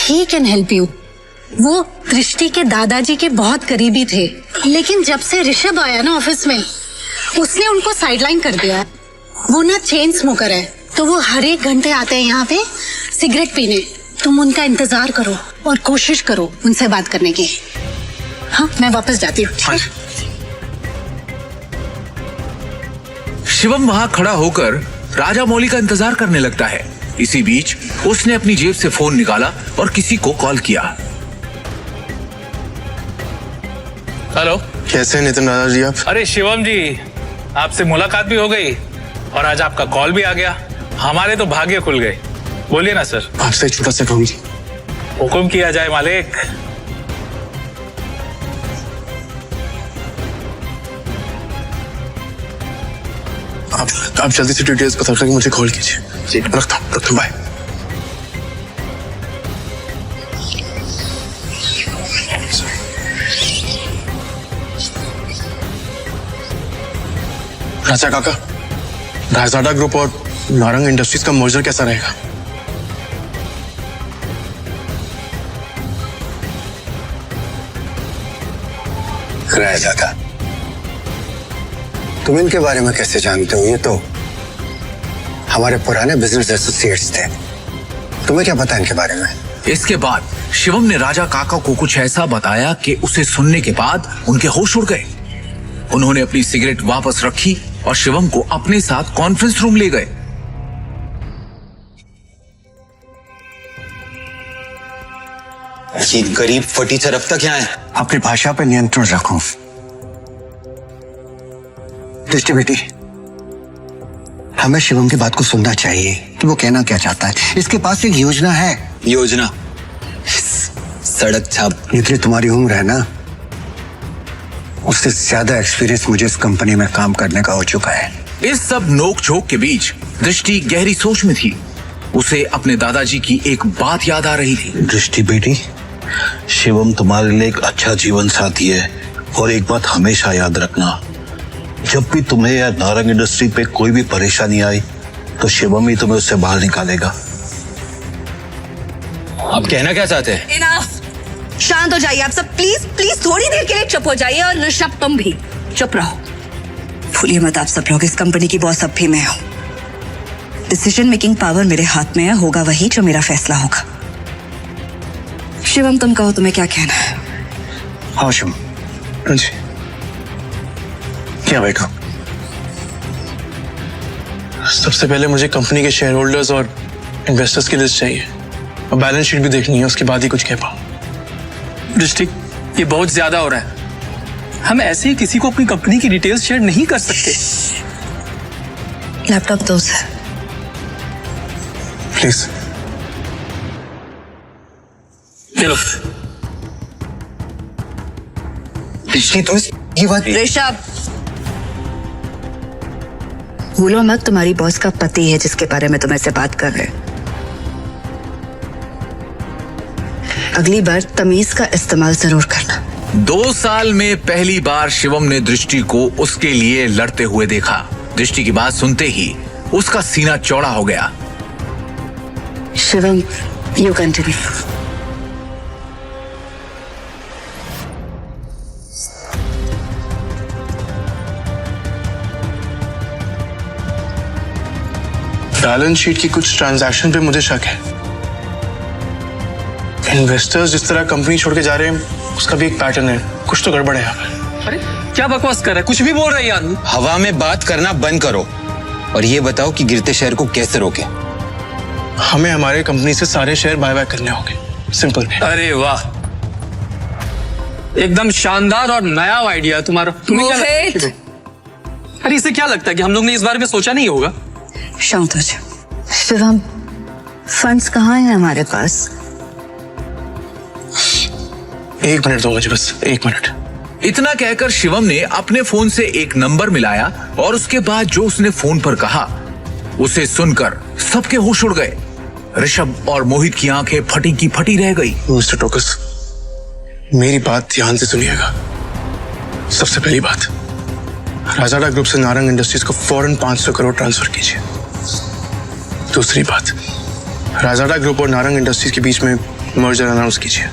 He can help you. वो दृष्टि के दादाजी के बहुत करीबी थे, लेकिन जब से ऋषभ आया ना ऑफिस में, उसने उनको साइडलाइन कर दिया। वो ना चेन स्मोकर है, तो वो हर एक घंटे आते हैं यहाँ पे सिगरेट पीने। तुम उनका इंतजार करो और कोशिश करो उनसे बात करने की। हाँ, मैं वापस जाती हूँ। हाँ। शिवम वहां खड़ा होकर राजा मौली का इंतजार करने लगता है। इसी बीच उसने अपनी जेब से फोन निकाला और किसी को कॉल किया। हेलो, कैसे हैं नितिन राजा जी आप? अरे शिवम जी, आपसे मुलाकात भी हो गई और आज आपका कॉल भी आ गया। हमारे तो भाग्य खुल गए। बोलिए ना सर। आपसे छोटा सा काम जी। हुक्म किया जाए मालिक। आप जल्दी से डिटेल्स बता कर मुझे कॉल कीजिए। जी रखता हूँ, बाय। राजा काका, रायजाडा ग्रुप और नारंग इंडस्ट्रीज का मर्जर कैसा रहेगा? रायजादा, तुम इनके बारे में कैसे जानते हो? ये तो हमारे पुराने बिजनेस एसोसिएट्स थे। तुम्हें क्या पता इनके बारे में? इसके बाद शिवम ने राजा काका को कुछ ऐसा बताया कि उसे सुनने के बाद उनके होश उड़ गए। उन्होंने अपनी सिगरेट वापस रखी और शिवम को अपने साथ कॉन्फ्रेंस रूम ले गए। ये गरीब फटीचर अब तक यहाँ है। अपनी भाषा पर नियंत्रण रखो। दृष्टि बेटी, हमें शिवम की बात को सुनना चाहिए कि वो कहना क्या चाहता है। इसके पास एक योजना है। योजना? सड़क छाप। जितनी तुम्हारी उम्र है ना, उससे ज्यादा एक्सपीरियंस मुझे इस कंपनी में काम करने का हो चुका है। इस सब नोक झोंक के बीच दृष्टि गहरी सोच में थी। उसे अपने दादाजी की एक बात याद आ रही थी। दृष्टि बेटी, शिवम तुम्हारे लिए एक अच्छा जीवन साथी है और एक बात हमेशा याद रखना, जब भी तुम्हें या नारंग इंडस्ट्री पे कोई भी परेशानी आई तो शिवम ही तुम्हें उससे बाहर निकालेगा। आप कहना क्या चाहते हैं? इनफ, शांत हो जाइए आप सब। प्लीज प्लीज थोड़ी देर के लिए चुप हो जाइए। और ऋषभ, तुम भी चुप रहो। भूलिए मत आप सब लोग, इस कंपनी की बॉस अब भी मैं हूं। डिसीजन मेकिंग पावर मेरे हाथ में है। होगा वही जो मेरा फैसला होगा। शिवम, तुम कहो तुम्हें क्या कहना है? हाँ शिवम जी, क्या बैठो। सबसे पहले मुझे कंपनी के शेयर होल्डर्स और इन्वेस्टर्स की लिस्ट चाहिए और बैलेंस शीट भी देखनी है, उसके बाद ही कुछ कह पाऊं। दृष्टि, ये बहुत ज्यादा हो रहा है। हम ऐसे ही किसी को अपनी कंपनी की डिटेल्स शेयर नहीं कर सकते। लैपटॉप दो सर। प्लीज। चलो। दृष्टि, तुम ये बात। ऋषभ, भूलो मत तुम्हारी बॉस का पति है जिसके बारे में तुम ऐसे बात कर रहे। अगली बार तमीज का इस्तेमाल जरूर करना। 2 साल में पहली बार शिवम ने दृष्टि को उसके लिए लड़ते हुए देखा। दृष्टि की बात सुनते ही उसका सीना चौड़ा हो गया। Shivam, you continue. Balance sheet की कुछ ट्रांजैक्शन पे मुझे शक है। इन्वेस्टर्स जिस तरह कंपनी छोड़ के जा रहे हैं, उसका भी एक पैटर्न है। कुछ तो गड़बड़ है यहाँ पर। अरे क्या बकवास कर रहा है? कुछ भी बोल रहा है यार। हवा में बात करना बंद करो और ये बताओ कि गिरते शहर को कैसे रोके। हमें हमारे कंपनी से सारे शेयर बायबैक करने होंगे। सिंपल। अरे वाह, एकदम शानदार और नया आइडिया तुम्हारा। तुम्हें क्या लगता है? अरे इसे क्या लगता है कि हम लोग ने इस बारे में सोचा नहीं होगा? शांत हो जाओ। शिवम, फंड्स कहाँ हैं हमारे पास? 1 मिनट दो मुझे, बस 1 मिनट। इतना कहकर शिवम ने अपने फोन से एक नंबर मिलाया और उसके बाद जो उसने फोन पर कहा उसे सुनकर सबके होश उड़ गए। ऋषभ और मोहित की आंखें फटी की फटी रह गई। मिस्टर टोकस, मेरी बात ध्यान से सुनिएगा। सबसे पहली बात, राजाडा ग्रुप से नारंग इंडस्ट्रीज को फौरन 500 करोड़ ट्रांसफर कीजिए। दूसरी बात, राजाडा ग्रुप और नारंग इंडस्ट्रीज के बीच में मर्जर अनाउंस कीजिए।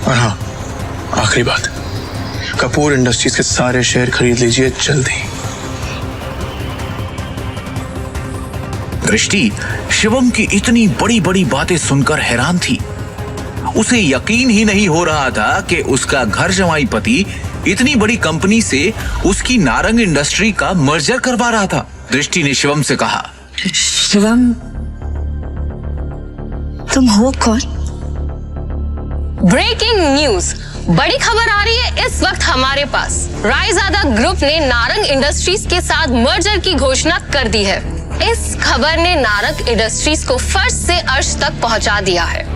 और हाँ, आखिरी बात, कपूर इंडस्ट्रीज के सारे शेयर खरीद लीजिए जल्दी। दृष्टि शिवम की इतनी बड़ी बड़ी बातें सुनकर हैरान थी। उसे यकीन ही नहीं हो रहा था कि उसका घर जमाई पति इतनी बड़ी कंपनी से उसकी नारंग इंडस्ट्री का मर्जर करवा रहा था। दृष्टि ने शिवम से कहा, शिवम, तुम हो कौन? ब्रेकिंग न्यूज, बड़ी खबर आ रही है इस वक्त हमारे पास। रायजादा ग्रुप ने नारंग इंडस्ट्रीज के साथ मर्जर की घोषणा कर दी है। इस खबर ने नारंग इंडस्ट्रीज को फर्श से अर्श तक पहुंचा दिया है।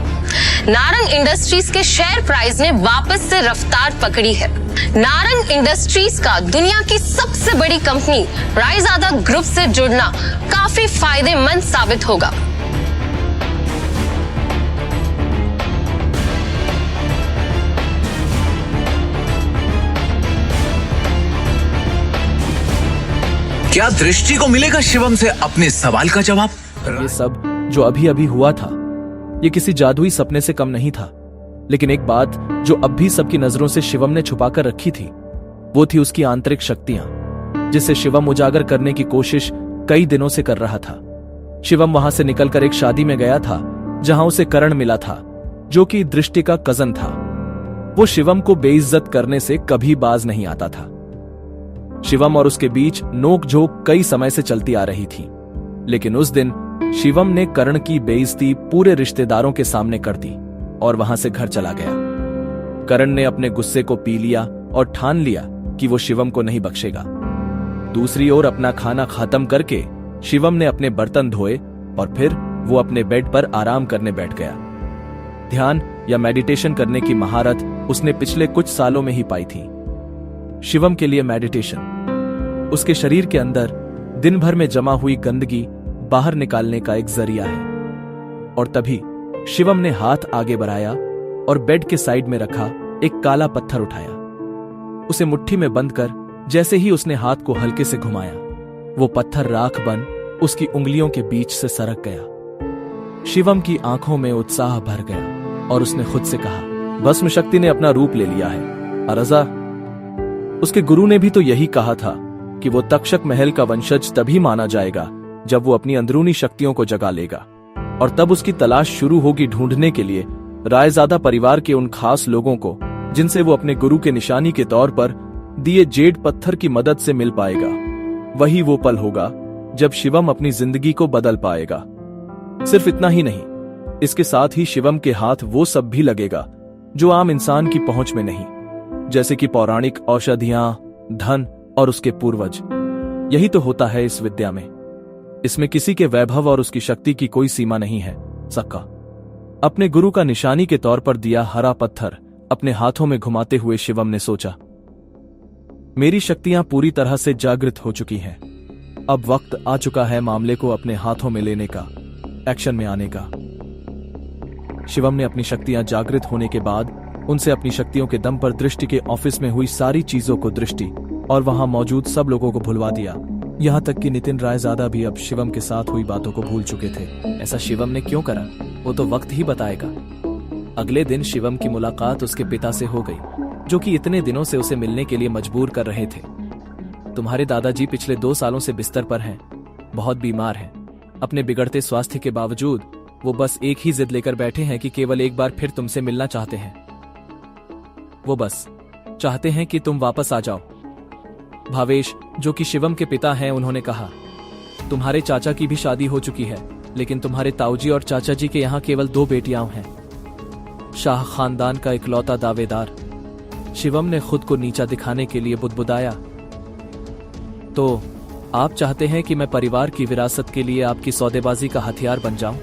नारंग इंडस्ट्रीज के शेयर प्राइस ने वापस से रफ्तार पकड़ी है। नारंग इंडस्ट्रीज का दुनिया की सबसे बड़ी कंपनी रायजादा ग्रुप से जुड़ना काफी फायदेमंद साबित होगा। क्या दृष्टि को मिलेगा शिवम से अपने सवाल का जवाब? ये सब जो अभी अभी हुआ था, ये किसी जादुई सपने से कम नहीं था। लेकिन एक बात जो अब भी सबकी नजरों से शिवम ने छुपाकर रखी थी, वो थी उसकी आंतरिक शक्तियां, जिसे शिवम उजागर करने की कोशिश कई दिनों से कर रहा था। शिवम वहां से निकलकर एक शादी में गया था, जहां उसे करण मिला था, जो कि दृष्टि का कजन था। वो शिवम को बेइज्जत करने से कभी बाज नहीं आता था। शिवम और उसके बीच नोक-झोंक कई समय से चलती आ रही थी, लेकिन उस दिन शिवम ने करण की बेइज्जती पूरे रिश्तेदारों के सामने कर दी और वहां से घर चला गया। करण ने अपने गुस्से को पी लिया और ठान लिया कि वो शिवम को नहीं बख्शेगा। दूसरी ओर अपना खाना खत्म करके शिवम ने अपने बर्तन धोए और फिर वो अपने बेड पर आराम करने बैठ गया। ध्यान या मेडिटेशन करने की महारत उसने पिछले कुछ सालों में ही पाई थी। शिवम के लिए मेडिटेशन उसके शरीर के अंदर दिन भर में जमा हुई गंदगी बाहर निकालने का एक जरिया है। और तभी शिवम ने हाथ आगे बढ़ाया और बेड के साइड में रखा एक काला पत्थर उठाया। उसे मुट्ठी में बंद कर जैसे ही उसने हाथ को हल्के से घुमाया, वो पत्थर राख बन उसकी उंगलियों के बीच से सरक गया। शिवम की आंखों में उत्साह भर गया और उसने खुद से कहा, भस्म शक्ति ने अपना रूप ले लिया है। अरजा, उसके गुरु ने भी तो यही कहा था कि वो तक्षक महल का वंशज तभी माना जाएगा जब वो अपनी अंदरूनी शक्तियों को जगा लेगा, और तब उसकी तलाश शुरू होगी ढूंढने के लिए रायजादा परिवार के उन खास लोगों को जिनसे वो अपने गुरु के निशानी के तौर पर दिए जेड पत्थर की मदद से मिल पाएगा। वही वो पल होगा जब शिवम अपनी जिंदगी को बदल पाएगा। सिर्फ इतना ही नहीं, इसके साथ ही शिवम के हाथ वो सब भी लगेगा जो आम इंसान की पहुंच में नहीं, जैसे कि पौराणिक औषधियां, धन और उसके पूर्वज। यही तो होता है इस विद्या में। इसमें किसी के वैभव और उसकी शक्ति की कोई सीमा नहीं है। सक्का अपने गुरु का निशानी के तौर पर दिया हरा पत्थर अपने हाथों में घुमाते हुए शिवम ने सोचा, मेरी शक्तियां पूरी तरह से जागृत हो चुकी हैं। अब वक्त आ चुका है मामले को अपने हाथों में लेने का, एक्शन में आने का। शिवम ने अपनी शक्तियां जागृत होने के बाद उनसे अपनी शक्तियों के दम पर दृष्टि के ऑफिस में हुई सारी चीजों को दृष्टि और वहां मौजूद सब लोगों को भुलवा दिया। यहाँ तक कि नितिन रायजादा भी अब शिवम के साथ हुई बातों को भूल चुके थे। ऐसा शिवम ने क्यों करा, वो तो वक्त ही बताएगा। अगले दिन शिवम की मुलाकात उसके पिता से हो गई, जो कि इतने दिनों से उसे मिलने के लिए मजबूर कर रहे थे। तुम्हारे दादाजी पिछले 2 सालों से बिस्तर पर हैं, बहुत बीमार हैं। अपने बिगड़ते स्वास्थ्य के बावजूद वो बस एक ही जिद लेकर बैठे हैं कि केवल एक बार फिर तुमसे मिलना चाहते हैं। वो बस चाहते हैं कि तुम वापस आ जाओ। भावेश, जो कि शिवम के पिता हैं, उन्होंने कहा, तुम्हारे चाचा की भी शादी हो चुकी है, लेकिन तुम्हारे ताऊजी और चाचा जी के यहाँ केवल 2 बेटियां हैं। शाह खानदान का इकलौता दावेदार। शिवम ने खुद को नीचा दिखाने के लिए बुदबुदाया, तो आप चाहते हैं कि मैं परिवार की विरासत के लिए आपकी सौदेबाजी का हथियार बन जाऊं?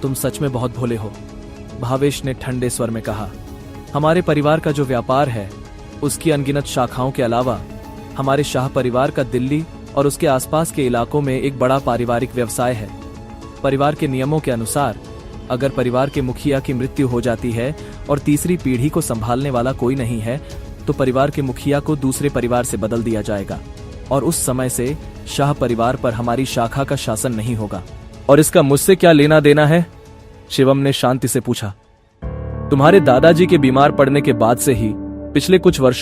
तुम सच में बहुत भोले हो, भावेश ने ठंडे स्वर में कहा। हमारे परिवार का जो व्यापार है, उसकी अनगिनत शाखाओं के अलावा हमारे शाह परिवार का दिल्ली और उसके आसपास के इलाकों में एक बड़ा पारिवारिक व्यवसाय है। परिवार के नियमों के अनुसार अगर परिवार के मुखिया की मृत्यु हो जाती है और तीसरी पीढ़ी को संभालने वाला कोई नहीं है, तो परिवार के मुखिया को दूसरे परिवार से बदल दिया जाएगा और उस समय से शाह परिवार पर हमारी शाखा का शासन नहीं होगा। और इसका मुझसे क्या लेना देना है? शिवम ने शांति से पूछा। तुम्हारे दादाजी के बीमार पड़ने के बाद से ही पिछले कुछ वर्षों